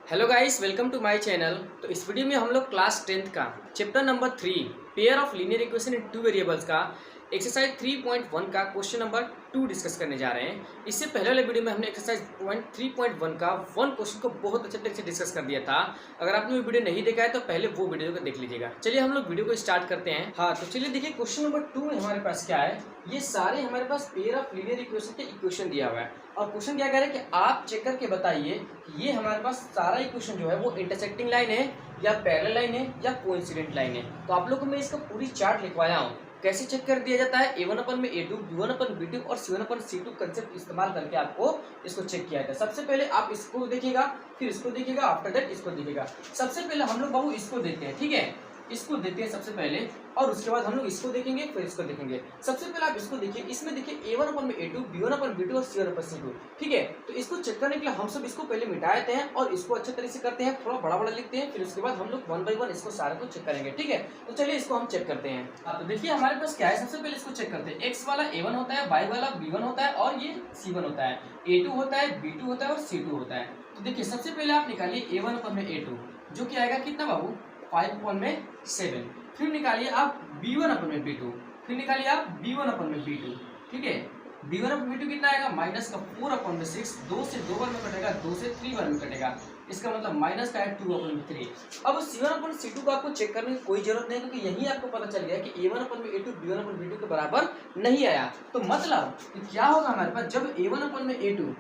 Hello guys, welcome to my channel. तो इस video में हम लोग क्लास 10th का chapter number 3 pair of linear equation in two variables का एक्सरसाइज 3.1 का क्वेश्चन नंबर 2 डिस्कस करने जा रहे हैं। इससे पहले वाले वीडियो में हमने एक्सरसाइज 3.1 का वन क्वेश्चन को बहुत अच्छे तरीके से डिस्कस कर दिया था। अगर आपने वो वीडियो नहीं देखा है तो पहले वो वीडियो को देख लीजिएगा। चलिए हम लोग वीडियो को स्टार्ट करते हैं। हाँ, तो चलिए देखिए क्वेश्चन नंबर 2 में हमारे पास क्या है। ये सारे हमारे पास पेयर ऑफ लीनियर इक्वेशन के इक्वेशन दिया हुआ है और क्वेश्चन क्या कह रहा है कि आप चेक करके बताइए कि ये हमारे पास सारा इक्वेशन जो है वो इंटरसेक्टिंग लाइन है या पैरेलल लाइन है या कोइंसिडेंट लाइन है। तो आप लोगों को मैं इसका पूरी चार्ट लिखवाया हूँ। कैसे चेक कर दिया जाता है, A1/A2, B1/B2 और C1/C2 कंसेप्ट इस्तेमाल करके आपको इसको चेक किया जाता है। सबसे पहले आप इसको देखिएगा, फिर इसको देखिएगा, आफ्टर दैट इसको देखिएगा। सबसे पहले हम लोग बाबू इसको देखते हैं, ठीक है, इसको देखते हैं सबसे पहले और उसके बाद हम लोग इसको देखेंगे, फिर इसको देखेंगे। सबसे पहले आप इसको देखिए, इसमें देखिए A1/A2, B1/B2 और C1/C2, ठीक है। तो इसको चेक करने के लिए हम सब इसको पहले मिटा देते हैं और इसको अच्छे तरीके से करते हैं, थोड़ा बड़ा बड़ा लिखते हैं, फिर उसके बाद हम लोग 1 बाय 1 इसको सारे को चेक करेंगे, ठीक है। तो चलिए इसको हम चेक करते हैं। तो देखिए हमारे पास क्या है, सबसे पहले इसको चेक करते हैं। X वाला A1 होता है, Y वाला B1 होता है और ये C1 होता है, A2 होता है, B2 होता है और C2 होता है। तो देखिए सबसे पहले आप निकालिए A1/A2 जो कि आएगा कितना बाबू, 5/7। फिर निकालिए आप B1/B2, फिर निकालिए आप B1/B2, ठीक है। B1/B2 कितना आएगा, माइनस का 4/6, 2 से 2 बार में कटेगा, 2 से 3 बार में कटेगा, इसका मतलब माइनस का है 2/3। अब C1/C2 को आपको चेक करने की कोई जरूरत नहीं, क्योंकि यही आपको पता चल गया कि A1/A2 B1/B2 के बराबर नहीं आया। तो मतलब क्या होगा हमारे पास, जब A1/A2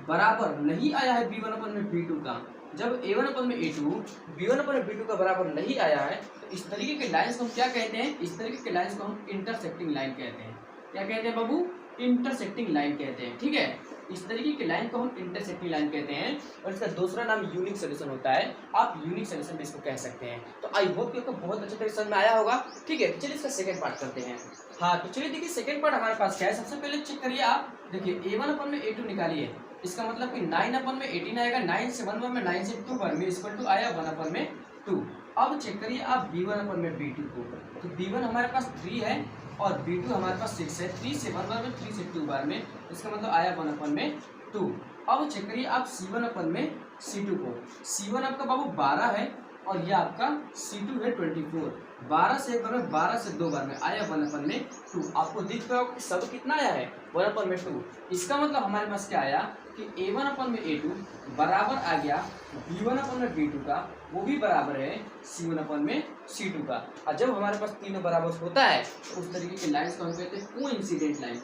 बराबर नहीं आया है B1/B2 का, जब A1/A2 B1/B2 का बराबर नहीं आया है, तो इस तरीके के लाइंस को हम क्या कहते हैं, इस तरीके के लाइंस को हम इंटरसेक्टिंग लाइन कहते हैं। क्या कहते हैं बाबू, इंटरसेक्टिंग लाइन कहते हैं, ठीक है। इस तरीके की लाइन को हम इंटरसेक्टिंग लाइन कहते हैं और इसका दूसरा नाम यूनिक सोल्यूशन होता है। आप यूनिक सोल्यूशन भी इसको कह सकते हैं। तो आई होप कि आपको बहुत अच्छे तरीके से समझ में आया होगा, ठीक है। तो चलिए इसका सेकंड पार्ट करते हैं। हाँ, तो चलिए देखिए सेकंड पार्ट हमारे पास क्या है। सबसे पहले चेक करिए आप, देखिए A1/A2 निकालिए, इसका मतलब कि 9/18 आएगा, 9 से 1 बार में, 9 से 2 बार में, इक्वल टू आया 1/2। अब चेक करिए आप B1/B2 को, तो B1 हमारे पास 3 है और B2 हमारे पास 6 है, 3 से 1 बार में, 3 से 2 बार में, इसका मतलब आया 1/2। अब चेक करिए आप C1/C2 को, C1 आपका बाबू 12 है और यह आपका C2 है 24। 12 से 1 बार में, 12 से 2 बार में, आया 1/2। आपको दिख रहा हो कि सब कितना आया है, 1/2। इसका मतलब हमारे पास क्या आया कि A1/A2 बराबर आ गया B1/B2 का, वो भी बराबर है C1/C2 का। और जब हमारे पास तीनों बराबर होता है तो उस तरीके के लाइंस को हम कहते हैं coincident line,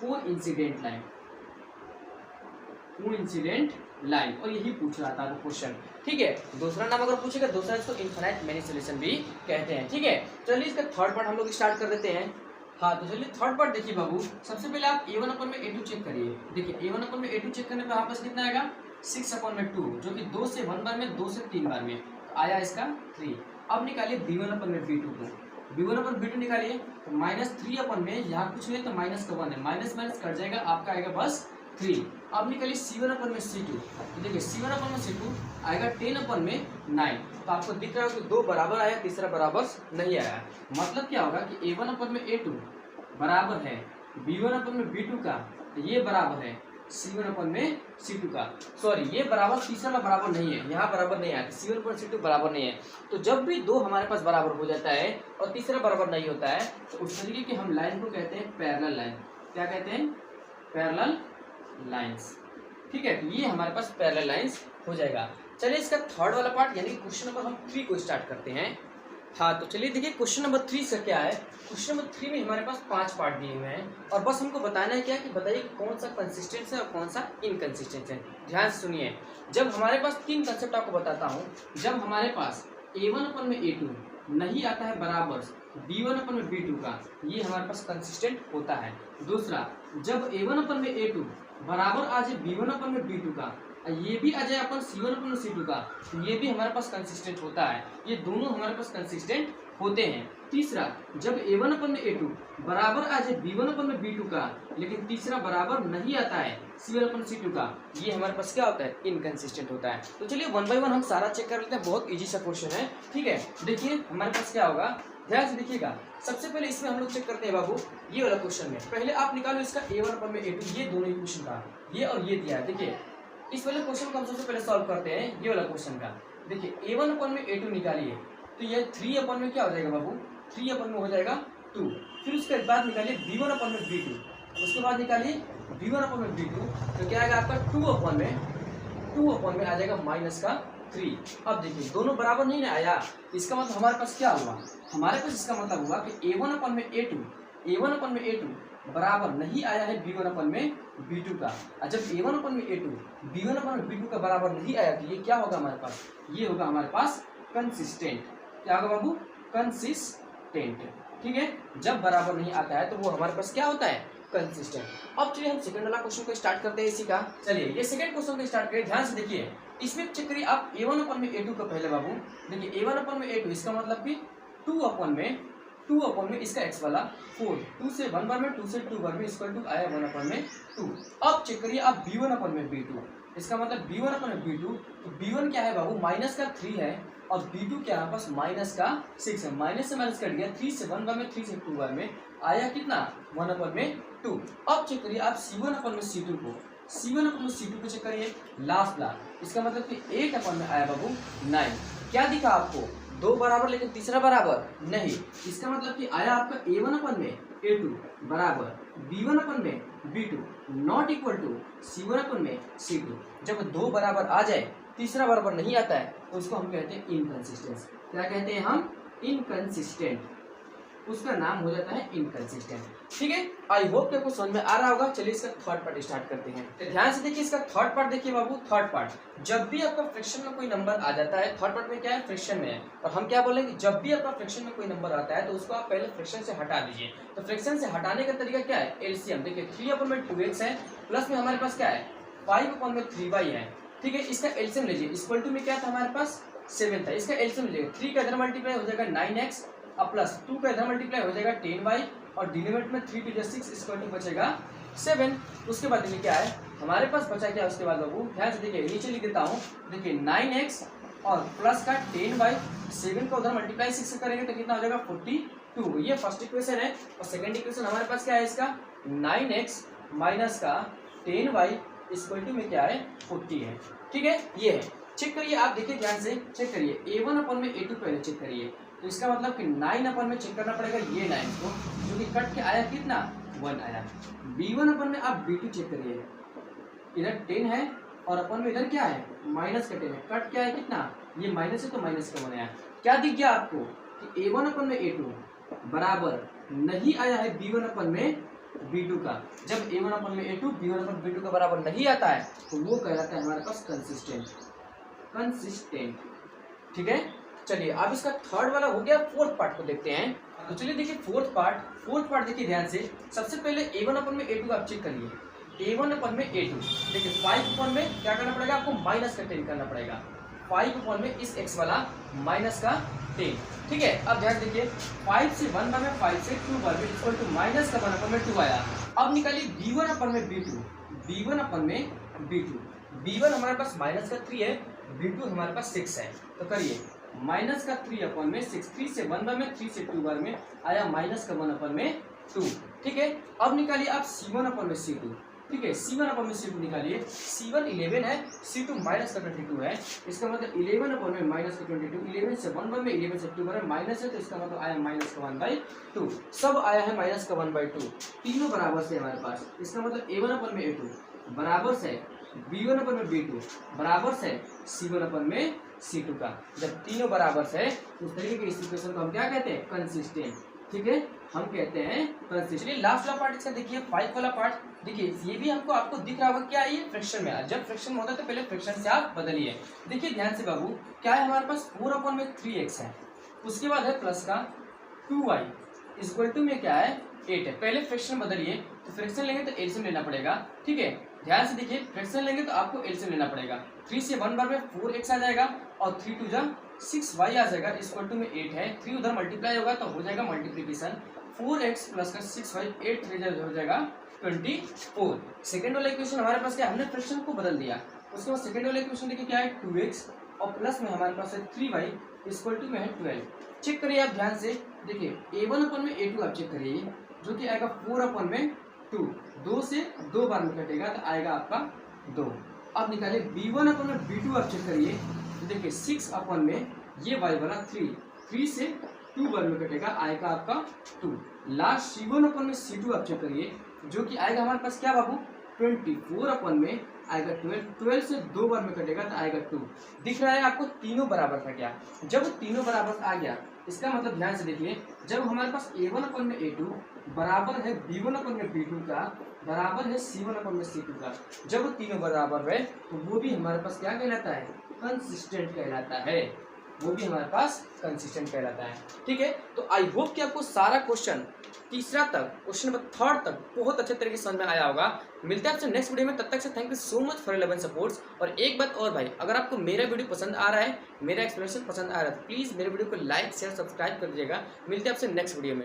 coincident line, coincident line. और यही पूछ रहा था क्वेश्चन, ठीक है। दूसरा नाम अगर पूछेगा, दूसरा इसको इनफिनिट मैनी सॉल्यूशन भी कहते हैं, ठीक है। चलिए इसका थर्ड पार्ट हम लोग स्टार्ट कर देते हैं। हाँ, तो चलिए थर्ड पार्ट देखिए बाबू। सबसे पहले आप A1/A2 चेक करिए। देखिए A1/A2 चेक करने पे यहाँ पास कितना आएगा, 6/2, जो कि 2 से 1 बार में, 2 से 3 बार में, तो आया इसका 3। अब निकालिए B1/B2 को, B1/B2 निकालिए, तो -3 में, यहाँ कुछ नहीं तो माइनस का 1 है, माइनस माइनस कट जाएगा, आपका आएगा बस 3। अब निकालिए C1/C2, तो देखिए C1/C2 आएगा 10/9। तो आपको दिख रहा है कि 2 बराबर आया, तीसरा बराबर नहीं आया। मतलब क्या होगा कि A1/A2 बराबर है B1/B2 का, तो ये बराबर है C1/C2 का। सॉरी, ये बराबर तीसरा बराबर नहीं है, यहाँ बराबर नहीं आया, C1/C2 बराबर नहीं है। तो जब भी 2 हमारे पास बराबर हो जाता है और तीसरा बराबर नहीं होता है, तो उस तरीके की हम लाइन को कहते हैं पैरेलल लाइन। क्या कहते हैं, पैरेलल लाइंस, ठीक है। तो ये हमारे पास पैरेलल लाइंस हो जाएगा। चलिए इसका थर्ड वाला पार्ट यानी कि क्वेश्चन नंबर हम 3 को स्टार्ट करते हैं। हाँ, तो चलिए देखिए क्वेश्चन नंबर 3 से क्या है। क्वेश्चन नंबर 3 में हमारे पास 5 पार्ट दिए हुए हैं और बस हमको बताना है क्या कि बताइए कौन सा कंसिस्टेंट है और कौन सा इनकंसिस्टेंट है। ध्यान से सुनिए, जब हमारे पास 3 कंसेप्ट आपको बताता हूँ। जब हमारे पास A1/A2 नहीं आता है बराबर B1/B2 का, ये हमारे पास कंसिस्टेंट होता है। दूसरा, जब A1/A2 बराबर आ जाए B1/B2 का, ये भी आ जाए अपन C1/C2 का, तो ये भी हमारे पास कंसिस्टेंट होता है। ये दोनों हमारे पास कंसिस्टेंट होते हैं। तीसरा, जब A1/A2 बराबर आ जाए B1/B2 का, लेकिन तीसरा बराबर नहीं आता है C1/C2 का, ये हमारे पास क्या होता है, इनकंसिस्टेंट होता है। तो चलिए 1 बाय 1 हम सारा चेक कर लेते हैं। बहुत इजी सा क्वेश्चन है, ठीक है। देखिए हमारे पास क्या होगा, ध्यान से देखिएगा। सबसे पहले इसमें हम लोग चेक करते हैं बाबू, ये वाला क्वेश्चन में पहले आप निकालो इसका A1/A2, ये दोनों इक्वेशन का, ये और ये दिया है। देखिए इस वाले क्वेश्चन को हम सबसे पहले सॉल्व करते हैं, ये वाला क्वेश्चन का। देखिए a1 अपन में a2 निकालिए, तो ये 3 अपन में क्या हो जाएगा बाबू, 3 अपन में हो जाएगा 2। फिर उसके बाद निकालिए b1 अपन में b2, उसके बाद निकालिए b1 अपन में b2, तो क्या आएगा आपका 2 अपन में आ जाएगा -3। अब देखिए दोनों बराबर नहीं ना आया, इसका मतलब हमारे पास क्या हुआ, हमारे पास इसका मतलब हुआ कि a1 अपन में a2 बराबर नहीं आया है b1 अपन में b2 का। और जब a1 अपन में a2 b1 अपन में b2 का बराबर नहीं आया तो ये क्या होगा हमारे पास, ये होगा हमारे पास कंसिस्टेंट। क्या होगा बाबू, कंसिस्टेंट। ठीक है, जब बराबर नहीं आता है तो वो हमारे पास क्या होता है, कंसिस्टेंट। अब चलिए हम सेकंड वाला क्वेश्चन को स्टार्ट करते हैं इसी का। चलिए ये सेकंड क्वेश्चन को स्टार्ट करिए, ध्यान से देखिए। इसमें चेक करिए आप a1 अपन में a2 का पहले बाबू। देखिए a1 अपन में a2, इसका मतलब कि 2 अपन में इसका x वाला 4, 2 से 1 बार में 2 से 2 बार में इक्वल टू आया 1 अपन में 2। अब चेक करिए आप b1 अपन में b2, इसका मतलब b1 अपन में b2, तो b1 क्या है बाबू, -3 है, और b2 क्या है पास -6 है। माइनस से माइनस कट गया, 3 से 1 बार में 3 से 2 बार में आया कितना, 1 अपन में 2। अब चेक करिए आप c1 अपन में c2 को चेक करिए लास्ट ला, इसका मतलब कि 8 अपन में आया बाबू 9। क्या दिखा आपको, 2 बराबर लेकिन तीसरा बराबर नहीं, इसका मतलब कि आया आपका a1 अपन में a2 बराबर b1 अपन में b2 not equal to c1 अपन में c2। जब 2 बराबर आ जाए तीसरा बराबर नहीं आता है तो उसको हम कहते हैं इनकंसिस्टेंस। क्या कहते हैं हम, इनकंसिस्टेंट, उसका नाम हो जाता है इनकंसिस्टेंट। ठीक है, आई होप कि आपको समझ में आ रहा होगा। चलिए इसका थर्ड पार्ट स्टार्ट करते हैं। तो ध्यान से देखिए इसका थर्ड पार्ट देखिए बाबू। थर्ड पार्ट, जब भी आपका फ्रैक्शन में कोई नंबर आ जाता है, थर्ड पार्ट में क्या है, फ्रैक्शन में है, और हम क्या बोलेंगे, जब भी आपका फ्रैक्शन में कोई नंबर आता है तो उसको आप पहले फ्रैक्शन से हटा दीजिए। तो फ्रैक्शन से हटाने का तरीका क्या है, एलसीएम। देखिए 3 अपन में 2x है, प्लस में हमारे पास क्या है 5 अपन में 3y है। ठीक है, इसका एलसीएम लीजिए, इक्वल टू में क्या था हमारे पास 7 था, इसका एलसीएम लीजिएगा, 3 का इधर मल्टीप्लाई हो जाएगा 9x, अब प्लस 2 का इधर मल्टीप्लाई हो जाएगा 10y, और डिनोमिनेटर में 3 to 6 इक्वल टू बचेगा 7। उसके बाद देखिए क्या है हमारे पास बचा, क्या उसके बाद बाबू ध्यान से देखिए, नीचे लिख देता हूँ। देखिए 9x और प्लस का 10y, 7 का उधर मल्टीप्लाई 6 से करेंगे तो कितना हो जाएगा 42। ये फर्स्ट इक्वेशन है। और सेकंड इक्वेशन हमारे पास क्या है, इसका 9x माइनस का 10y इक्वल टू में क्या है 40 है। ठीक है, ये है। चेक करिए आप, देखिए ध्यान से चेक करिए, a1 अपन में a2 पहले चेक करिए, तो इसका मतलब कि 9 अपन में चेक करना पड़ेगा ये 9 को, जो कि कट के आया कितना 1 आया। b1 अपन में आप b2 चेक करिए, इधर 10 है और अपन में इधर क्या है माइनस का 10 है, कट क्या है कितना, ये माइनस है तो माइनस का 1 आया। क्या दिख गया आपको कि a1 अपन में a2 बराबर नहीं आया है b1 अपन में b2 का। जब a1 अपन में a2 b1 अपन b2 का बराबर नहीं आता है तो वो कहलाता है हमारे पास कंसिस्टेंट। ठीक है, चलिए अब इसका थर्ड वाला हो गया, फोर्थ पार्ट को देखते हैं। तो चलिए देखिए फोर्थ पार्ट देखिए ध्यान से। सबसे पहले a1 अपन में a2 आप चेक करिए, a1 अपन में a2, देखिए 5 अपन में क्या करना पड़ेगा आपको, माइनस का 10 करना पड़ेगा। 5 अपन में इस x वाला माइनस का 10। ठीक है, अब ध्यान देखिए 5 से 1 बार में 5 से 2 बार में इक्वल टू माइनस का 1 अपन में 2 आया। अब निकालिए b1 अपन में b2, b1 हमारे पास माइनस का 3 है, b2 हमारे पास 6 है, तो करिए माइनस का 3 अपन में 6, 3 से 1 बार में 3 से 2 बार में आया माइनस का 1 अपन में 2। ठीक है, अब निकालिए आप c1 अपन में c2। ठीक है, c1 अपन में c2 निकालिए, c1 11 है, c2 माइनस का 22 है, इसका मतलब 11 अपन में माइनस का 22, 11 से 1 बार में 11 से 2 बार में माइनस है, तो इसका मतलब आया माइनस का 1/2, सब आया है माइनस का 1/2, तीनों बराबर से हमारे पास। इसका मतलब a1 अपन में a2 बराबर से b1 अपन में b2 बराबर से c1 अपन में c2 का। जब तीनों बराबर से उस तरीके के इस इक्वेशन को हम क्या कहते हैं, कंसिस्टेंट। ठीक है, हम कहते हैं कंसिस्टेंट। लास्ट वाला पार्ट इसका देखिए, 5 वाला पार्ट देखिए, ये भी आपको दिख रहा होगा क्या, ये फ्रैक्शन में है। जब फ्रैक्शन में होता है तो पहले फ्रैक्शन से आप बदलिए। देखिए ध्यान से बाबू, क्या है हमारे पास 4 अपन में 3x है, उसके बाद है प्लस का 2y इक्वल टू में क्या है 8 है। पहले फ्रैक्शन बदलिए, तो फ्रैक्शन लेंगे तो एलसीएम लेना पड़ेगा। ठीक है, ध्यान से देखिए, फ्रैक्शन लेंगे तो आपको एलसीएम लेना पड़ेगा। 3 से 1 बार में 4x आ जाएगा और 3 2 जा 6y आ जाएगा, इक्वल टू में 8 है। 3 उधर मल्टीप्लाई होगा तो हो जाएगा मल्टीप्लीकेशन, 4x प्लस का 6y 8 3 हो जाएगा 24। सेकंड वाला इक्वेशन हमारे पास क्या, हमने फ्रैक्शन को बदल दिया। उसके बाद सेकंड वाला इक्वेशन देखिए क्या है 2x और प्लस में हमारे पास है 3y इक्वल टू में है 12। चेक करिए आप ध्यान से, देखिए a1 अपन में a2 आप चेक करिए, जो कि आएगा 4 अपन में 2, 2 से 2 बार में कटेगा तो आएगा आपका 2। अब निकालिए b1/b2 आप चेक करिए, तो देखिए 6 में ये y वाला 3 से 2 वर्ग में कटेगा, आएगा आपका 2। लास्ट c1/c2 आप चेक करिए, जो कि आएगा हमारे पास क्या बाबू 24 में आएगा 12 से 2 बार में कटेगा तो आएगा 2। दिख रहा है आपको तीनों बराबर था क्या? जब तीनों बराबर आ गया इसका मतलब ध्यान से देखिए, जब हमारे पास a1/a2 बराबर है b1/b2 का बराबर है c1/c2 का, जब तीनों बराबर है तो वो भी हमारे पास क्या कहलाता है? कंसिस्टेंट कहलाता है, वो भी हमारे पास कंसिस्टेंट कहलाता है। ठीक है, तो आई होप कि आपको सारा क्वेश्चन तीसरा तक, क्वेश्चन नंबर 3 तक बहुत अच्छे तरीके से समझ में आया होगा। मिलते हैं आपसे नेक्स्ट वीडियो में, तब तक से thank you so much for 11 supports. और एक बात और भाई, अगर आपको मेरा वीडियो पसंद आ रहा है, मेरा एक्सप्लेनेशन पसंद आ रहा है, तो प्लीज़ मेरे वीडियो को लाइक शेयर सब्सक्राइब कर दीजिएगा। मिलते हैं आपसे नेक्स्ट वीडियो में।